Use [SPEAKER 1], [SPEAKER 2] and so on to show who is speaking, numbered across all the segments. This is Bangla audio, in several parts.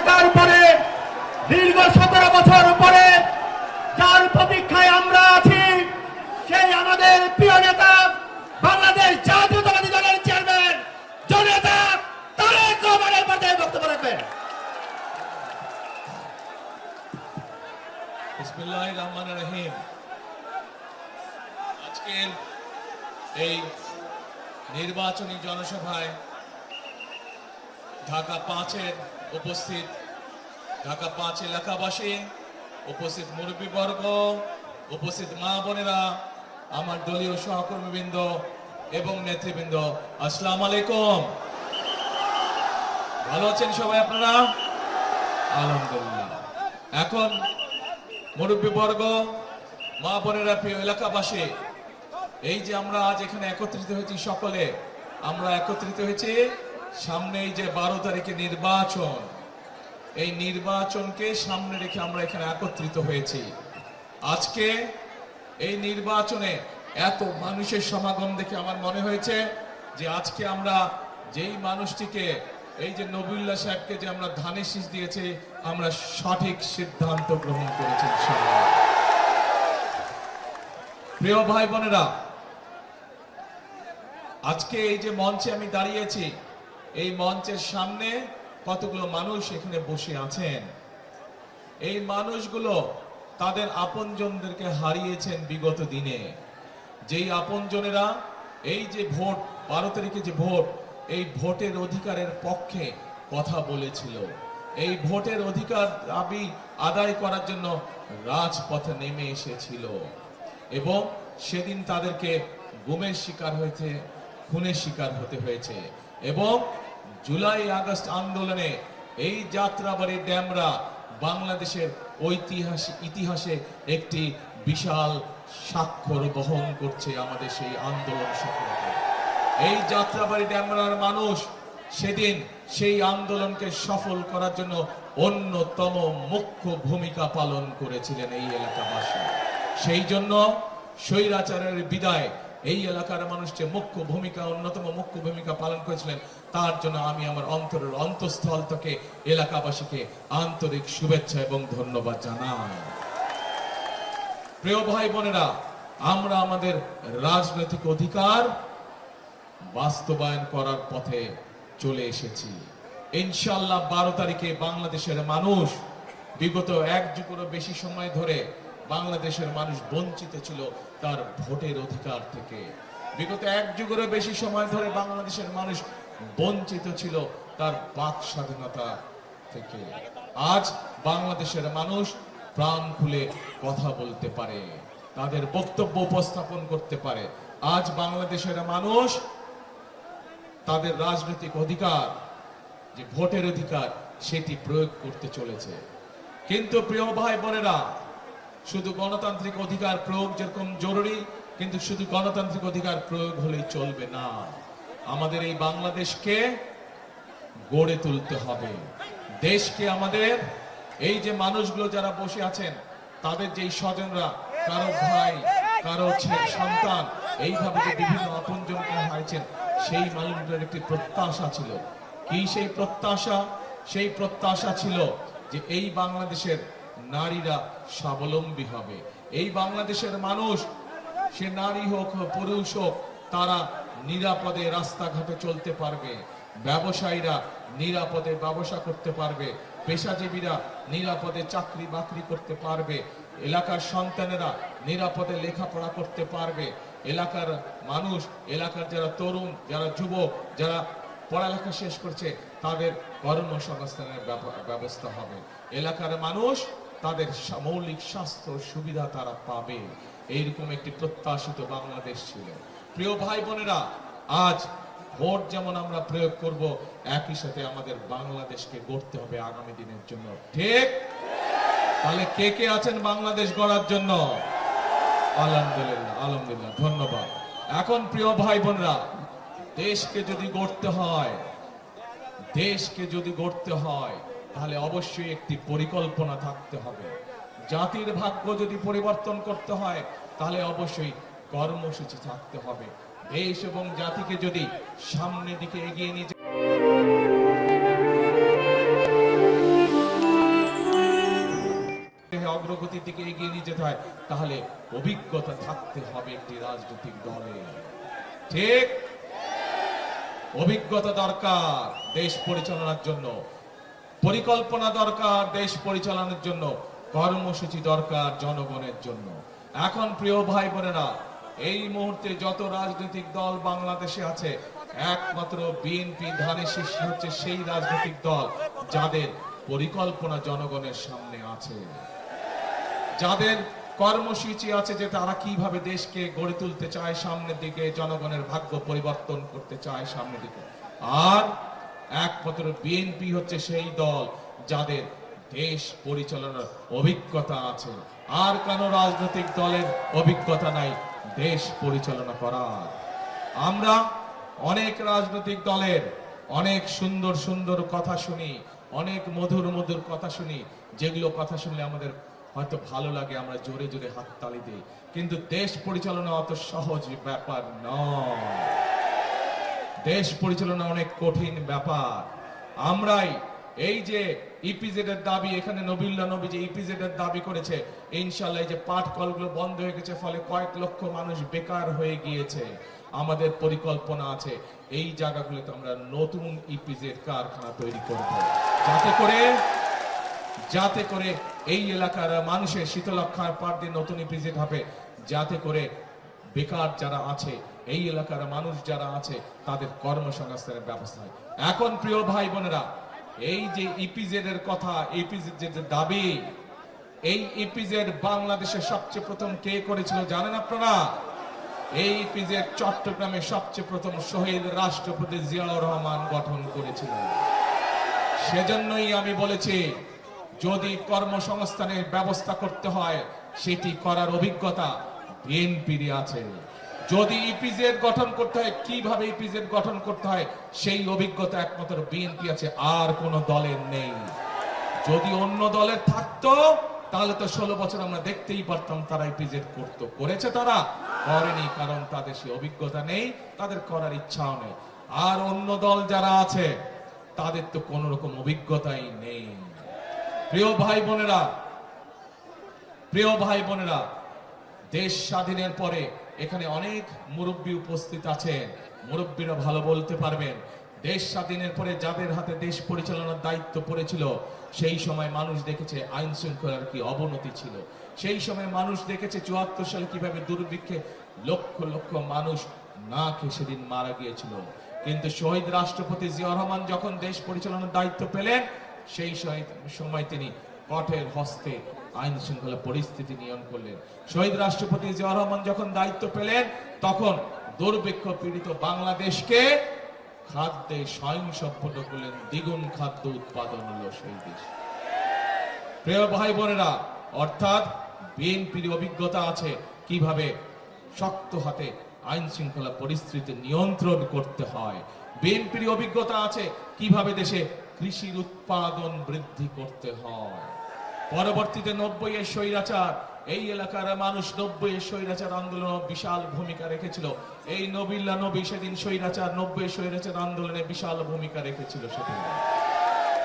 [SPEAKER 1] থাকার পরে দীর্ঘ 17 বছর পরে যার প্রতীক্ষায় আমরা আছি সেই আমাদের প্রিয় নেতা বাংলাদেশ জাতীয়তাবাদী দলের চেয়ারম্যান জননেতা তারেক রহমানের পর্যায়ে বক্তব্য রাখবেন।
[SPEAKER 2] বিসমিল্লাহির রহমানির রহিম। আজকের এই নির্বাচনী জনসভায় ঢাকা 5-এর উপস্থিত ঢাকা 5 এলাকাবাসী, উপস্থিত মুরব্বীবর্গ, উপস্থিত মা বোনেরা, আমার দলীয় সহকর্মীবৃন্দ এবং নেতৃবৃন্দ, আসসালামু আলাইকুম। ভালো আছেন সবাই আপনারা? আলহামদুলিল্লাহ। এখন মুরব্বীবর্গ, মা বোনেরা, প্রিয় এলাকাবাসী, এই যে আমরা আজ এখানে একত্রিত হয়েছি, সকলে আমরা একত্রিত হয়েছি সামনে এই যে 12 তারিখে নির্বাচন, এই নির্বাচনকে সামনে রেখে আমরা এখানে একত্রিত হয়েছি। আজকে এই নির্বাচনে এত মানুষের সমাগম দেখে আমার মনে হয়েছে যে আজকে আমরা যেই মানুষটিকে, এই যে নবীউল্লাহ সাহেবকে যে আমরা ধানের শীষ দিয়েছি, আমরা সঠিক সিদ্ধান্ত গ্রহণ করেছি। প্রিয় ভাই বোনেরা, আজকে এই যে মঞ্চে আমি দাঁড়িয়েছি, এই মঞ্চের সামনে কতগুলো মানুষ এখানে বসে আছেন। এই মানুষগুলো তাদের আপনজনদেরকে হারিয়েছেন বিগত দিনে। যেই আপনজনেরা এই যে ভোট, 12 তারিখে যে ভোট, এই ভোটের অধিকারের পক্ষে কথা বলেছিল, এই ভোটের অধিকার দাবি আদায় করার জন্য রাজপথে নেমে এসেছিল এবং সেদিন তাদেরকে গুমের শিকার হয়েছে, খুনের শিকার হতে হয়েছে। এবং জুলাই আগস্ট আন্দোলনে এই যাত্রাবাড়ি ড্যামরা বাংলাদেশের ঐতিহাসিক ইতিহাসে একটি বিশাল স্বাক্ষর বহন করছে আমাদের সেই আন্দোলন সফলতা। এই যাত্রাবাড়ি ড্যামরার মানুষ সেদিন সেই আন্দোলনকে সফল করার জন্য অন্যতম মুখ্য ভূমিকা পালন করেছিলেন এই এলাকাবাসী। সেই জন্য স্বৈরাচারের বিদায় এই এলাকার মানুষ যে অন্যতম মুখ্য ভূমিকা পালন করেছিলেন, তার জন্য আমি আমার অন্তরের অন্তঃস্থল থেকে এলাকাবাসীকে আন্তরিক শুভেচ্ছা এবং ধন্যবাদ জানাই। প্রিয় ভাই বোনেরা, আমরা আমাদের রাজনৈতিক অধিকার বাস্তবায়ন করার পথে চলে এসেছি। ইনশাআল্লাহ 12 তারিখে বাংলাদেশের মানুষ, বিগত 1 যুগেরও বেশি সময় ধরে বাংলাদেশের মানুষ বঞ্চিত ছিল তার ভোটের অধিকার থেকে। বিগত 1 যুগেরও বেশি সময় ধরে বাংলাদেশের মানুষ বঞ্চিত ছিল তার বাক স্বাধীনতা থেকে। আজ বাংলাদেশের মানুষ প্রাণ খুলে কথা বলতে পারে, তাদের বক্তব্য উপস্থাপন করতে পারে। আজ বাংলাদেশের মানুষ তাদের রাজনৈতিক অধিকার, যে ভোটের অধিকার, সেটি প্রয়োগ করতে চলেছে। কিন্তু প্রিয় ভাই বোনেরা, শুধু গণতান্ত্রিক অধিকার প্রয়োগ যেরকম জরুরি, কিন্তু শুধু গণতান্ত্রিক অধিকার প্রয়োগ হলেই চলবে না। আমাদের এই বাংলাদেশকে গড়ে তুলতে হবে। দেশকে আমাদের, এই যে মানুষগুলো যারা বসে আছেন, তাদের যেই স্বজনরা, কারো ভাই, কারো সন্তান, এইভাবে যে বিভিন্ন আপনজনকে হারিয়েছেন, সেই মানুষগুলোর একটি প্রত্যাশা ছিল। কি সেই প্রত্যাশা? সেই প্রত্যাশা ছিল যে এই বাংলাদেশের নারীরা স্বাবলম্বী হবে। এই বাংলাদেশের মানুষ, সে নারী হোক পুরুষ হোক, তারা নিরাপদে রাস্তাঘাটে চলতে পারবে, ব্যবসায়ীরা নিরাপদে ব্যবসা করতে পারবে, পেশাজীবীরা নিরাপদে চাকরি বাকরি করতে পারবে, এলাকার সন্তানেরা নিরাপদে লেখাপড়া করতে পারবে, এলাকার মানুষ, এলাকার যারা তরুণ, যারা যুবক, যারা পড়ালেখা শেষ করছে, তাদের কর্মসংস্থানের ব্যবস্থা হবে। এলাকার মানুষ তাদের মৌলিক স্বাস্থ্য সুবিধা তারা পাবে। এইরকম একটি প্রত্যাশিত বাংলাদেশ ছিল। প্রিয় ভাই বোনেরা, আজ ভোট যেমন আমরা প্রয়োগ করব, একই সাথে আমাদের বাংলাদেশকে গড়তে হবে আগামী দিনের জন্য। ঠিক? তাহলে কে কে আছেন বাংলাদেশ গড়ার জন্য? আলহামদুলিল্লাহ, আলহামদুলিল্লাহ, ধন্যবাদ। এখন প্রিয় ভাই বোনেরা, দেশকে যদি গড়তে হয়, তাহলে অবশ্যই একটি পরিকল্পনা থাকতে হবে। জাতির ভাগ্য যদি পরিবর্তন করতে হয়, তাহলে অবশ্যই কর্মসূচি থাকতে হবে। দেশ এবং জাতিকে যদি সামনের দিকে এগিয়ে নিয়ে অগ্রগতির দিকে এগিয়ে নিয়ে যেতে হয়, তাহলে অভিজ্ঞতা থাকতে হবে একটি রাজনৈতিক দলে। ঠিক, অভিজ্ঞতা দরকার দেশ পরিচালনার জন্য, পরিকল্পনা দরকার দেশ পরিচালনার জন্য, কর্মসূচি দরকার জনগণের জন্য। এখন প্রিয় ভাই বোনেরা, এই মুহূর্তে যত রাজনৈতিক দল বাংলাদেশে আছে, একমাত্র বিএনপি ধানের শীর্ষ হচ্ছে সেই রাজনৈতিক দল যাদের পরিকল্পনা জনগণের সামনে আছে, যাদের কর্মসূচি আছে যে তারা কিভাবে দেশকে গড়ে তুলতে চায় সামনের দিকে, জনগণের ভাগ্য পরিবর্তন করতে চায় সামনের দিকে। আর একমাত্র বিএনপি হচ্ছে সেই দল যাদের দেশ পরিচালনার অভিজ্ঞতা আছে। আর কোন রাজনৈতিক দলের অভিজ্ঞতা নাই দেশ পরিচালনা করার। আমরা অনেক রাজনৈতিক দলের অনেক সুন্দর সুন্দর কথা শুনি, অনেক মধুর মধুর কথা শুনি, যেগুলো কথা শুনলে আমাদের হয়তো ভালো লাগে, আমরা জোরে জোরে হাততালি দিই, কিন্তু দেশ পরিচালনা অত সহজ ব্যাপার নয়। দেশ পরিচালনা অনেক কঠিন ব্যাপার। আমরাই এই যে ইপিজেড এর দাবি, এখানে নবিউল্লাহ নবী যে ইপিজেড এর দাবি করেছে, ইনশাআল্লাহ এই যে পাট কলগুলো বন্ধ হয়ে গেছে, ফলে কয়েক লক্ষ মানুষ বেকার হয়ে গিয়েছে। আমাদের পরিকল্পনা আছে এই জায়গাগুলোতে আমরা নতুন ইপিজেড কারখানা তৈরি করব, যাতে করে এই এলাকার মানুষের শীতলক্ষার পাট দিয়ে নতুন ইপিজেড হবে, যাতে করে বেকার যারা আছে, এই এলাকার মানুষ যারা আছে, তাদের কর্মসংস্থানের ব্যবস্থা হয়। এখন প্রিয় ভাই বোনেরা, এই যে ইপিজেড এর কথা, ইপিজেড যে দাবি, এই ইপিজেড বাংলাদেশে সবচেয়ে প্রথম কে করেছিল জানেন আপনারা? এই ইপিজেড চট্টগ্রামে সবচেয়ে প্রথম শহীদ রাষ্ট্রপতি জিয়াউর রহমান গঠন করেছিলেন। সেজন্যই আমি বলেছি, যদি কর্মসংস্থানের ব্যবস্থা করতে হয়, সেটি করার অভিজ্ঞতা বিএনপির আছে। যদি ইপিজেড গঠন করতে হয়, কিভাবে ইপিজেড গঠন করতে হয়, সেই অভিজ্ঞতা একমাত্র বিএনপি আছে, আর কোন দলের নেই। যদি অন্য দলের থাকতো তাহলে তো 16 বছর আমরা দেখতেই পারতাম তারা ইপিজেড করতো। করেছে? তারা করেনি, কারণ তাদের সেই অভিজ্ঞতা নেই, তাদের করার ইচ্ছাও নেই। আর অন্য দল যারা আছে তাদের তো কোন রকম অভিজ্ঞতাই নেই। প্রিয় ভাই বোনেরা, দেশ স্বাধীনের পরে এখানে অনেক মুরব্বী উপস্থিত আছেন, মুরব্বীরা ভালো বলতে পারবেন। দেশ স্বাধীনের পরে যাদের হাতে দেশ পরিচালনার দায়িত্ব পড়েছিল, সেই সময় মানুষ দেখেছে আইন শৃঙ্খলার কি অবনতি ছিল। সেই সময় মানুষ দেখেছে 74 সালে কিভাবে দুর্ভিক্ষে লক্ষ লক্ষ মানুষ না খেয়ে সেদিন মারা গিয়েছিল। কিন্তু শহীদ রাষ্ট্রপতি জিয়াউর রহমান যখন দেশ পরিচালনার দায়িত্ব পেলেন, সেই সময় তিনি কঠোর হস্তে আইন শৃঙ্খলা পরিস্থিতি নিয়ন্ত্রণ করলেন। শহীদ রাষ্ট্রপতি জিয়াউর রহমান যখন দায়িত্ব পেলেন, তখন দুর্ভিক্ষ পীড়িত বাংলাদেশকে খাদ্যে স্বয়ংসম্পূর্ণ করলেন, দ্বিগুণ খাদ্য উৎপাদন হলো সেই দেশ। প্রিয় ভাই বোনেরা, অর্থাৎ বিএনপির অভিজ্ঞতা আছে কিভাবে শক্ত হাতে আইন শৃঙ্খলা পরিস্থিতি নিয়ন্ত্রণ করতে হয়। বিএনপির অভিজ্ঞতা আছে কিভাবে দেশে কৃষির উৎপাদন বৃদ্ধি করতে হয়। পরবর্তীতে 90 এর স্বৈরাচার, এই এলাকার মানুষ 90 এর স্বৈরাচার আন্দোলনে বিশাল ভূমিকা রেখেছিল। এই নবিউল্লাহ নবী সেদিন স্বৈরাচার 90 স্বৈরাচার আন্দোলনে বিশাল ভূমিকা রেখেছিল সেদিন।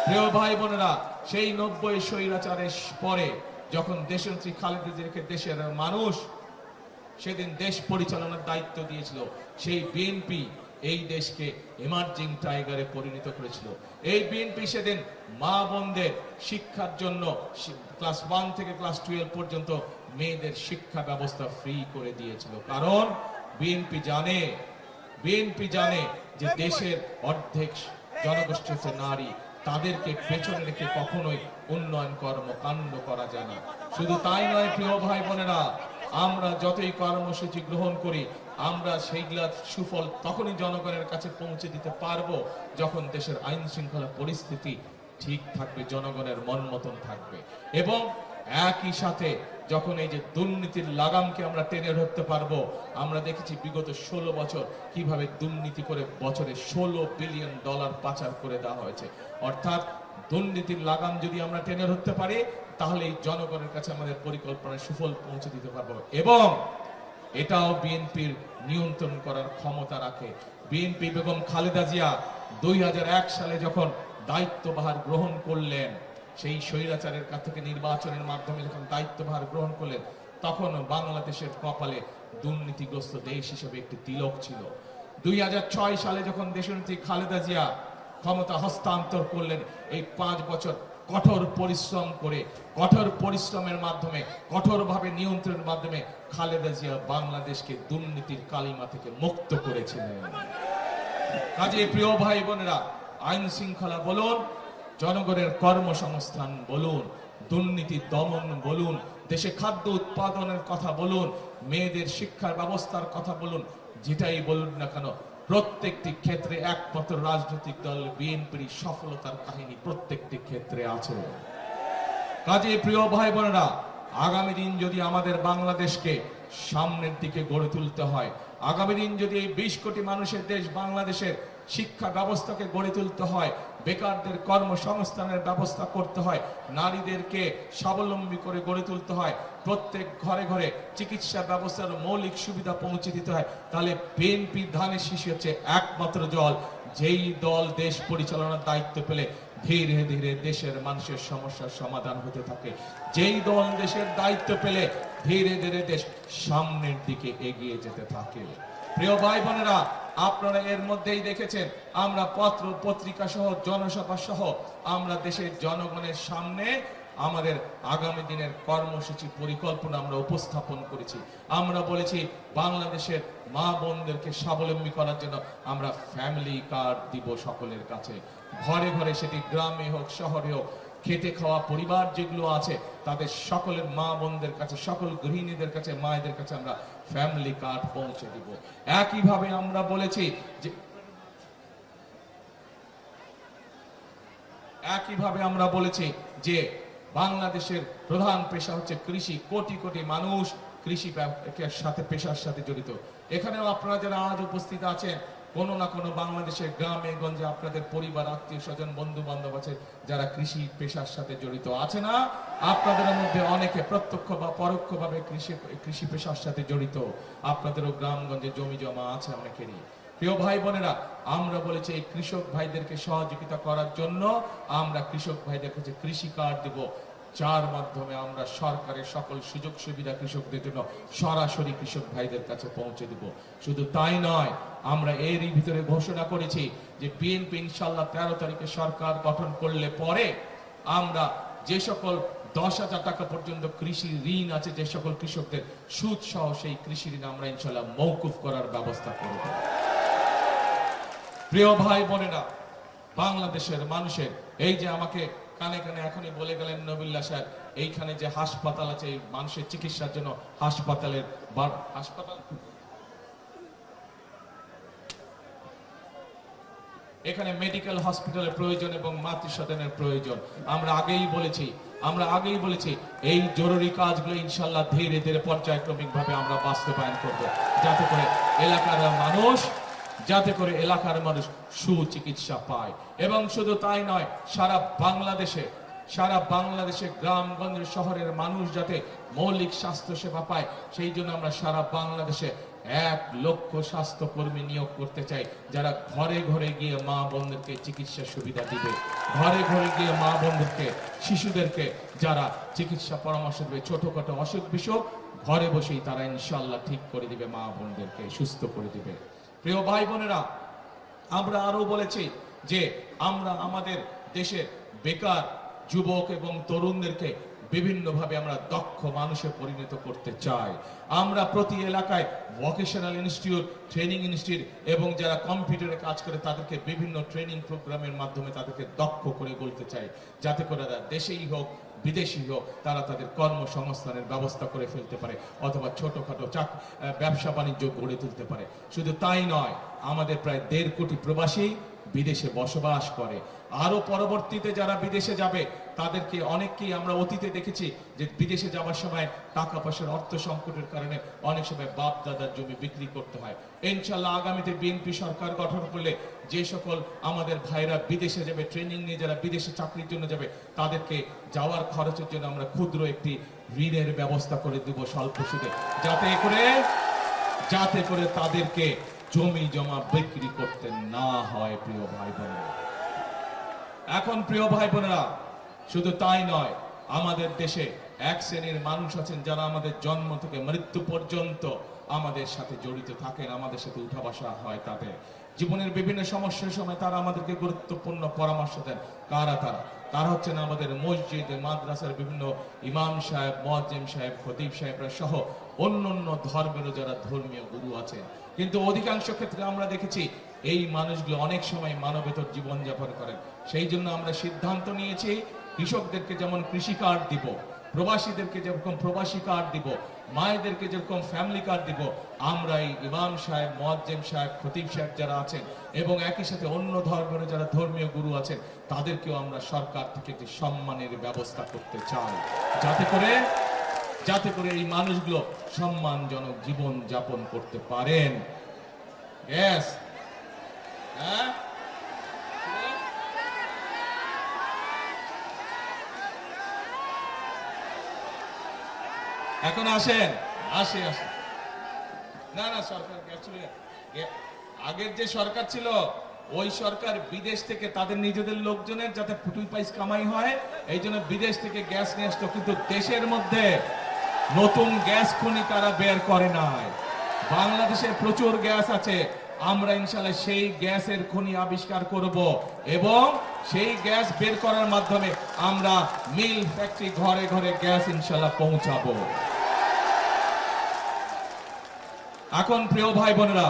[SPEAKER 2] প্রিয় ভাই বোনেরা, সেই 90 স্বৈরাচারের পরে যখন দেশনেত্রী খালেদা জিয়াকে দেশের মানুষ সেদিন দেশ পরিচালনার দায়িত্ব দিয়েছিল, সেই বিএনপি এই দেশকে এমার্জিং টাইগারে পরিণত করেছিল। এই বিএনপি সেদিন মা বোনদের শিক্ষার জন্য ক্লাস 1 থেকে ক্লাস 12 পর্যন্ত মেয়েদের শিক্ষা ব্যবস্থা ফ্রি করে দিয়েছিল। কারণ বিএনপি জানে যে দেশের অর্ধেক জনগোষ্ঠী হচ্ছে নারী, তাদেরকে পেছনে রেখে কখনোই উন্নয়ন কর্মকাণ্ড করা যায় না। শুধু তাই নয় প্রিয় ভাই বোনেরা, আমরা যতই কর্মসূচি গ্রহণ করি, আমরা সেইগুলার সুফল তখনই জনগণের কাছে পৌঁছে দিতে পারবো যখন দেশের আইন শৃঙ্খলা পরিস্থিতি ঠিক থাকবে, জনগণের মন মতন থাকবে। এবং একই সাথে যখন এই যে দুর্নীতির লাগামকে আমরা টেনে ধরতে পারবো। আমরা দেখেছি বিগত 16 বছর কিভাবে দুর্নীতি করে বছরে $16 বিলিয়ন পাচার করে দেওয়া হয়েছে। অর্থাৎ দুর্নীতির লাগাম যদি আমরা টেনে ধরতে পারি, তাহলে এই জনগণের কাছে আমাদের পরিকল্পনার সুফল পৌঁছে দিতে পারবো। এবং এটাও বিএনপির নিয়ন্ত্রণ করার ক্ষমতা রাখে। বিএনপি বেগম খালেদা জিয়া 2001 সালে যখন দায়িত্বভার গ্রহণ করলেন, সেই স্বৈরাচারের কাছ থেকে নির্বাচনের মাধ্যমে যখন দায়িত্বভার গ্রহণ করলেন, তখন বাংলাদেশের কপালে দুর্নীতিগ্রস্ত দেশ হিসেবে একটি তিলক ছিল। 2006 সালে যখন দেশনেত্রী খালেদা জিয়া ক্ষমতা হস্তান্তর করলেন, এই 5 বছর কঠোর পরিশ্রম করে, কঠোর পরিশ্রমের মাধ্যমে, কঠোরভাবে নিয়ন্ত্রণের মাধ্যমে খালেদা জিয়া বাংলাদেশকে দুর্নীতির কালিমা থেকে মুক্ত করেছিলেন। কাজে প্রিয় ভাই বোনেরা, আইন শৃঙ্খলা বলুন, জনগণের কর্মসংস্থান বলুন, দুর্নীতি দমন বলুন, দেশে খাদ্য উৎপাদনের কথা বলুন, মেয়েদের শিক্ষার ব্যবস্থার কথা বলুন, যেটাই বলুন না কেন, প্রত্যেকটি ক্ষেত্রে একমাত্র রাজনৈতিক দল বিএনপির সফলতার কাহিনী প্রত্যেকটি ক্ষেত্রে আছে। কাজে প্রিয় ভাই বোনেরা, আগামী দিন যদি আমাদের বাংলাদেশকে সামনের দিকে গড়ে তুলতে হয়, আগামী দিন যদি এই 20 কোটি মানুষের দেশ বাংলাদেশের শিক্ষা ব্যবস্থাকে গড়ে তুলতে হয়, বেকারদের কর্মসংস্থানের ব্যবস্থা করতে হয়, নারীদেরকে স্বাবলম্বী করে গড়ে তুলতে হয়, প্রত্যেক ঘরে ঘরে চিকিৎসা ব্যবস্থার মৌলিক সুবিধা পৌঁছে দিতে হয়, তাহলে বিএনপি ধানের শীষ হচ্ছে একমাত্র দল, যেই দল দেশ পরিচালনার দায়িত্ব পেলে ধীরে ধীরে দেশের মানুষের সমস্যার সমাধান হতে থাকে। যেই দল দেশের দায়িত্ব পেলে ধীরে ধীরে দেশ সামনের দিকে এগিয়ে যেতে থাকে। প্রিয় ভাই বোনেরা, আপনারা এর মধ্যেই দেখেছেন আমরা পত্র পত্রিকা সহ জনসভা সহ আমরা দেশের জনগণের সামনে আমাদের আগামী দিনের কর্মসূচি পরিকল্পনা আমরা উপস্থাপন করেছি। আমরা বলেছি বাংলাদেশের মা বোনদেরকে স্বাবলম্বী করার জন্য আমরা ফ্যামিলি কার্ড দিব সকলের কাছে, ঘরে ঘরে, সেটি গ্রামে হোক শহরে হোক, খেটে খাওয়া পরিবার যেগুলো আছে তাদের সকলের মা বোনদের কাছে, সকল গৃহিণীদের কাছে, মায়েদের কাছে আমরা ফ্যামিলি কার্ড পৌঁছে দিব। একইভাবে আমরা বলেছি যে বাংলাদেশের প্রধান পেশা হচ্ছে কৃষি, কোটি কোটি মানুষ কৃষি সাথে পেশার সাথে জড়িত। এখানেও আপনারা যারা আজ উপস্থিত আছেন, কোনো না কোনো বাংলাদেশের গ্রামে গঞ্জে আপনাদের পরিবার, আত্মীয় স্বজন, বন্ধু বান্ধব আছে যারা কৃষি পেশার সাথে জড়িত আছে না? আপনাদের মধ্যে অনেকে প্রত্যক্ষ বা পরোক্ষভাবে কৃষি পেশার সাথে জড়িত। আপনাদেরও গ্রামগঞ্জে জমি জমা আছে অনেকেরই। প্রিয় ভাই বোনেরা, আমরা বলেছি এই কৃষক ভাইদেরকে সহযোগিতা করার জন্য আমরা কৃষক ভাইদের কাছে কৃষি কার্ড দেব, যার মাধ্যমে আমরা সরকারের সকল সুযোগ সুবিধা কৃষকদের জন্য সরাসরি কৃষক ভাইদের কাছে পৌঁছে দেব। শুধু তাই নয়, আমরা এরই ভিতরে ঘোষণা করেছি যে বিএনপি ইনশাআল্লাহ 13 তারিখে সরকার গঠন করলে পরে আমরা যে সকল 10,000 টাকা পর্যন্ত কৃষি ঋণ আছে, যে সকল কৃষকদের সুদ সহ সেই কৃষি ঋণ আমরা ইনশাআল্লাহ মওকুফ করার ব্যবস্থা করব। প্রিয় ভাই বোনেরা, বাংলাদেশের মানুষের এই যে আমাকে কানে কানে এখনই বলে গেলেন নবিল্লাহ সাহেব, এইখানে যে হাসপাতাল আছে, এই মানুষের চিকিৎসার জন্য হাসপাতাল এখানে মেডিকেল হসপিটালের প্রয়োজন এবং মাতৃসদনের প্রয়োজন। আমরা আগেই বলেছি এই জরুরি কাজগুলো ইনশাআল্লাহ ধীরে ধীরে পর্যায়ক্রমিক ভাবে আমরা বাস্তবায়ন করব, যাতে করে এলাকার মানুষ সুচিকিৎসা পায়। এবং শুধু তাই নয়, সারা বাংলাদেশে গ্রামগঞ্জ শহরের মানুষ যাতে মৌলিক স্বাস্থ্য সেবা পায়, সেই জন্য আমরা সারা বাংলাদেশে 1 লক্ষ স্বাস্থ্যকর্মী নিয়োগ করতে চাই, যারা ঘরে ঘরে গিয়ে মা বোনদেরকে চিকিৎসা সুবিধা দিবে, ঘরে ঘরে গিয়ে মা বোনদেরকে, শিশুদেরকে যারা চিকিৎসা পরামর্শ দেবে, ছোটখাটো অসুখ বিসুখ ঘরে বসেই তারা ইনশাআল্লাহ ঠিক করে দিবে, মা বোনদেরকে সুস্থ করে দিবে। প্রিয় ভাই বোনেরা, আমরা আরো বলেছি যে আমরা আমাদের দেশের বেকার যুবক এবং তরুণদেরকে বিভিন্নভাবে আমরা দক্ষ মানুষে পরিণত করতে চাই। আমরা প্রতি এলাকায় ভোকেশনাল ইনস্টিটিউট, ট্রেনিং ইনস্টিটিউট এবং যারা কম্পিউটারে কাজ করে তাদেরকে বিভিন্ন ট্রেনিং প্রোগ্রামের মাধ্যমে তাদেরকে দক্ষ করে বলতে চাই, যাতে করে তারা দেশেই হোক বিদেশি হোক তারা তাদের কর্মসংস্থানের ব্যবস্থা করে ফেলতে পারে, অথবা ছোটখাটো ব্যবসা বাণিজ্য গড়ে তুলতে পারে। শুধু তাই নয়, আমাদের প্রায় 1.5 কোটি প্রবাসী বিদেশে বসবাস করে। আরো পরবর্তীতে যারা বিদেশে যাবে তাদেরকে অনেককেই আমরা অতীতে দেখেছি যে বিদেশে যাওয়ার সময় টাকা পয়সার অর্থ সংকটের কারণে অনেক সময় বাপ দাদার জমি বিক্রি করতে হয়। ইনশাআল্লাহ আগামীতে বিএনপি সরকার গঠন করলে যে সকল আমাদের ভাইরা বিদেশে যাবে, ট্রেনিং নিয়ে যারা বিদেশে চাকরির জন্য যাবে, তাদেরকে যাওয়ার খরচের জন্য আমরা ক্ষুদ্র একটি ঋণের ব্যবস্থা করে দেব স্বল্প সুদে, যাতে করে তাদেরকে জমি জমা বিক্রি করতে না হয়। প্রিয় ভাই বোনেরা, এখন প্রিয় ভাই বোনেরা, শুধু তাই নয়, আমাদের দেশে এক শ্রেণীর মানুষ আছেন যারা আমাদের জন্ম থেকে মৃত্যু পর্যন্ত আমাদের সাথে জড়িত থাকেন, আমাদের সাথে উঠা বসা হয় তাদের জীবনের বিভিন্ন সমস্যার সময় তারা আমাদেরকে গুরুত্বপূর্ণ পরামর্শ দেন। কারা তারা? তারা হচ্ছেন আমাদের মসজিদ মাদ্রাসার বিভিন্ন ইমাম সাহেব, মুয়াজ্জিম সাহেব, খতিব সাহেবরা সহ অন্যান্য ধর্মেরও যারা ধর্মীয় গুরু আছেন। কিন্তু অধিকাংশ ক্ষেত্রে আমরা দেখেছি এই মানুষগুলো অনেক সময় মানবেতর জীবনযাপন করেন। সেই জন্য আমরা সিদ্ধান্ত নিয়েছি কৃষকদেরকে যেমন কৃষি কার্ড দিব, প্রবাসীদেরকে যেরকম প্রবাসী কার্ড দিব, মায়েদেরকে যেরকম ফ্যামিলি কার্ড দিব, আমরা এই ইমাম সাহেব, মুয়াজ্জিম সাহেব, খতিব সাহেব যারা আছেন এবং একই সাথে অন্য ধর্মের যারা ধর্মীয় গুরু আছেন তাদেরকেও আমরা সরকার থেকে একটি সম্মানের ব্যবস্থা করতে চাই, যাতে করে এই মানুষগুলো সম্মানজনক জীবন যাপন করতে পারেন। Yes. হ্যাঁ, এখন আসেন, আসে না সরকার আগের যে সরকার ছিল ওই সরকার বিদেশ থেকে তাদের নিজেদের লোকজনের যাতে ফুটুই পাইস কামাই হয় এই জন্য বিদেশ থেকে গ্যাস নিয়ে আসতো, কিন্তু দেশের মধ্যে নতুন গ্যাস খনি তারা বের করে নাই। বাংলাদেশে প্রচুর গ্যাস আছে, আমরা ইনশাআল্লাহ সেই গ্যাসের খনি আবিষ্কার করব এবং সেই গ্যাস বের করার মাধ্যমে আমরা মিল ফ্যাক্টরি ঘরে ঘরে গ্যাস ইনশাআল্লাহ পৌঁছাবো। এখন প্রিয় ভাই বোনেরা,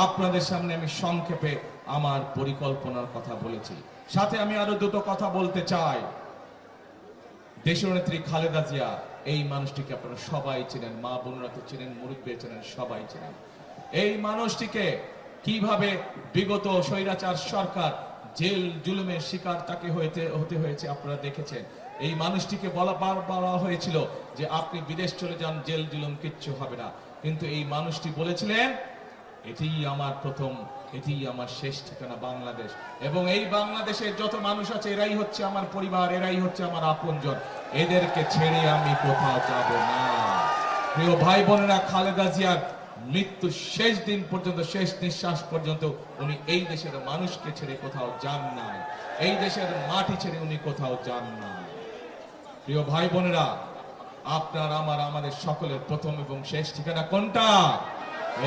[SPEAKER 2] আপনাদের সামনে আমি সংক্ষেপে আমার পরিকল্পনার কথা বলেছি, সাথে আমি আরো দুটো কথা বলতে চাই। দেশনেত্রী খালেদা জিয়া, এই মানুষটিকে আপনারা সবাই চেনেন, মা বোনরা তো চেনেন, মুরব্বী চেনেন, সবাই চেনেন। এই মানুষটিকে কিভাবে বিগত স্বৈরাচার সরকার জেল জুলুমের শিকার তাকে হতে হয়েছে আপনারা দেখেছেন। এই মানুষটিকে বলা হয়েছিল যে আপনি বিদেশ চলে যান, জেল জুলুম কিচ্ছু হবে না, কিন্তু এই মানুষটি বলেছিলেন এটিই আমার প্রথম, এটিই আমার শেষ ঠিকানা বাংলাদেশ, এবং এই বাংলাদেশের যত মানুষ আছে এরাই হচ্ছে আমার পরিবার, এরাই হচ্ছে আমার আপনজন, এদেরকে ছেড়ে আমি কোথাও যাব না। প্রিয় ভাই বোনেরা, খালেদা জিয়ার মৃত্যু শেষ দিন পর্যন্ত, শেষ নিঃশ্বাস পর্যন্ত উনি এই দেশের মানুষকে ছেড়ে কোথাও যান নাই, এই দেশের মাটি ছেড়ে উনি কোথাও যান না। প্রিয় ভাই বোনেরা, আপনার আমাদের সকলের প্রথম এবং শেষ ঠিকানা কোনটা?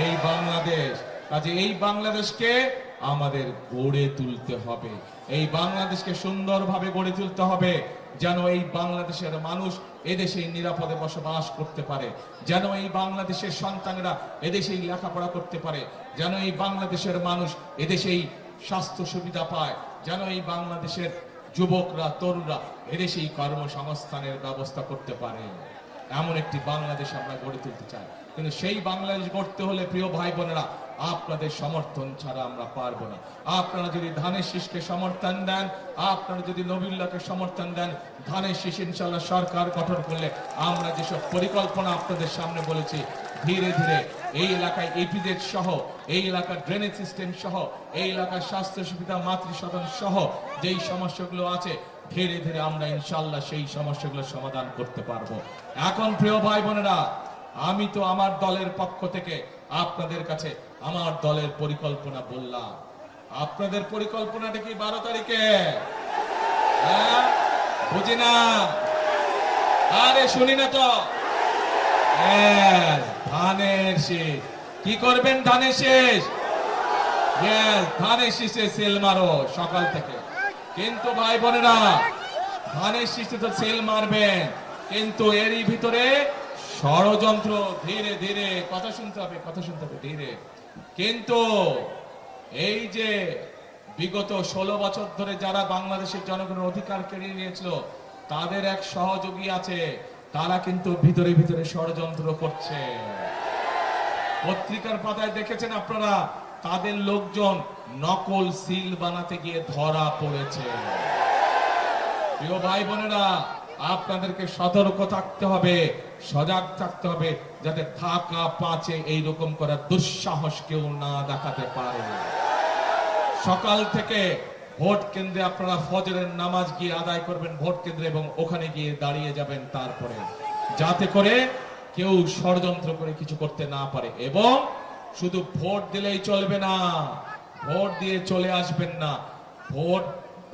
[SPEAKER 2] এই বাংলাদেশ। কাজে এই বাংলাদেশকে আমাদের গড়ে তুলতে হবে, এই বাংলাদেশকে সুন্দরভাবে গড়ে তুলতে হবে, যেন এই বাংলাদেশের মানুষ এদেশেই নিরাপদে বসবাস করতে পারে, যেন এই বাংলাদেশের সন্তানেরা এদেশেই লেখাপড়া করতে পারে, যেন এই বাংলাদেশের মানুষ এদেশেই স্বাস্থ্য সুবিধা পায়, যেন এই বাংলাদেশের যুবকরা, তরুণরা এদেশেই কর্মসংস্থানের ব্যবস্থা করতে পারে। এমন একটি বাংলাদেশ আমরা গড়ে তুলতে চাই, কিন্তু সেই বাংলাদেশ গড়তে হলে প্রিয় ভাই বোনেরা আপনাদের সমর্থন ছাড়া আমরা পারবো না। আপনারা যদি ধানের শীষকে সমর্থন দেন, আপনারা যদি নবীল্লাহকে সমর্থন দেন, ধানের শীষ ইনশাআল্লাহ সরকার গঠন করলে আমরা যেসব পরিকল্পনা আপনাদের সামনে বলেছি, ধীরে ধীরে এই এলাকায় ইপিজেড সহ, এই এলাকার ড্রেনেজ সিস্টেম সহ, এই এলাকার স্বাস্থ্য সুবিধা, মাতৃসদন সহ যেই সমস্যাগুলো আছে ধীরে ধীরে আমরা ইনশাআল্লাহ সেই সমস্যাগুলোর সমাধান করতে পারবো। এখন প্রিয় ভাই বোনেরা, আমি তো আমার দলের পক্ষ থেকে আপনাদের কাছে আমার দলের পরিকল্পনা বললাম। আপনাদের পরিকল্পনাটা কি 12 তারিখে? হ্যাঁ, বুঝি না, আরে শুনি না তো। ধানের শীষ কি করবেন? ধানের শীষ, ধানের শীষে সেল মারো সকাল থেকে। কিন্তু ভাই বোনেরা, ধানের শীষে তো সেল মারবেন, কিন্তু এরই ভিতরে ষড়যন্ত্র, ধীরে ধীরে কথা শুনতে হবে ধীরে। কিন্তু এই যে বিগত 16 বছর ধরে যারা বাংলাদেশের জনগণের অধিকার কেড়ে নিয়েছিল তাদের এক সহযোগী আছে, তারা কিন্তু ভিতরে ভিতরে ষড়যন্ত্র করছে। পত্রিকার পাতায় দেখেছেন আপনারা, তাদের লোকজন নকল সিল বানাতে গিয়ে ধরা পড়েছে। প্রিয় ভাই বোনেরা, আপনাদেরকে সতর্ক থাকতে হবে, সজাগ থাকতে হবে, যাতে ঢাকা 5-এ এইরকম করার দুঃসাহস কেউ না দেখাতে পারে। সকাল থেকে ভোট কেন্দ্রে আপনারা ফজরের নামাজ গিয়ে আদায় করবেন ভোট কেন্দ্রে, এবং ওখানে গিয়ে দাঁড়িয়ে যাবেন তারপরে, যাতে করে কেউ ষড়যন্ত্র করে কিছু করতে না পারে। এবং শুধু ভোট দিলেই চলবে না, ভোট দিয়ে চলে আসবেন না, ভোট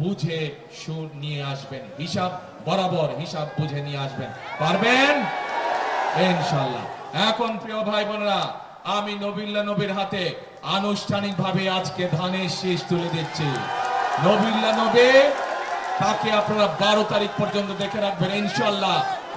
[SPEAKER 2] বুঝে সুর নিয়ে আসবেন, হিসাব বরাবর হিসাব বুঝে নিয়ে আসবেন। পারবেন ইনশাআল্লাহ। এখন প্রিয় ভাই বোনেরা, আমি নবিল্লা নবীর হাতে আনুষ্ঠানিকভাবে আজকে ধানের শীষ তুলে দিচ্ছি। নবিল্লা নবী তাকে আপনারা 12 তারিখ পর্যন্ত দেখে রাখবেন ইনশাআল্লাহ।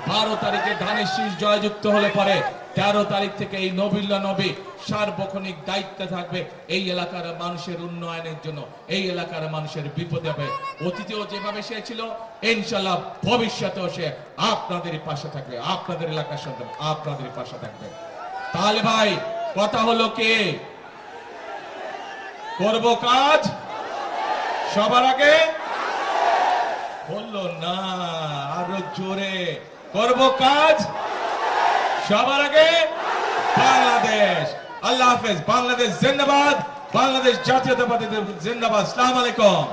[SPEAKER 2] 12 তারিখে ধানের শীষ জয়যুক্ত হলে পরে 13 তারিখ থেকে এই নবিল্লা নবী সার্বক্ষণিক দায়িত্বে থাকবে এই এলাকার মানুষের উন্নয়নের জন্য, এই এলাকার মানুষের বিপদে হবে। অতীতেও যেভাবে সে ছিল ইনশাআল্লাহ ভবিষ্যতেও সে আপনাদের পাশে থাকবে, আপনাদের এলাকার সন্তান আপনাদের পাশে থাকবে। তাহলে ভাই কথা হলো কে করব কাজ সবার আগে বললো না, আরো জোরে করব কাজ সবার আগে বাংলাদেশ। আল্লাহ হাফেজ। বাংলাদেশ জিন্দাবাদ, বাংলাদেশ জাতীয়তাবাদী জিন্দাবাদ। আসসালামু আলাইকুম।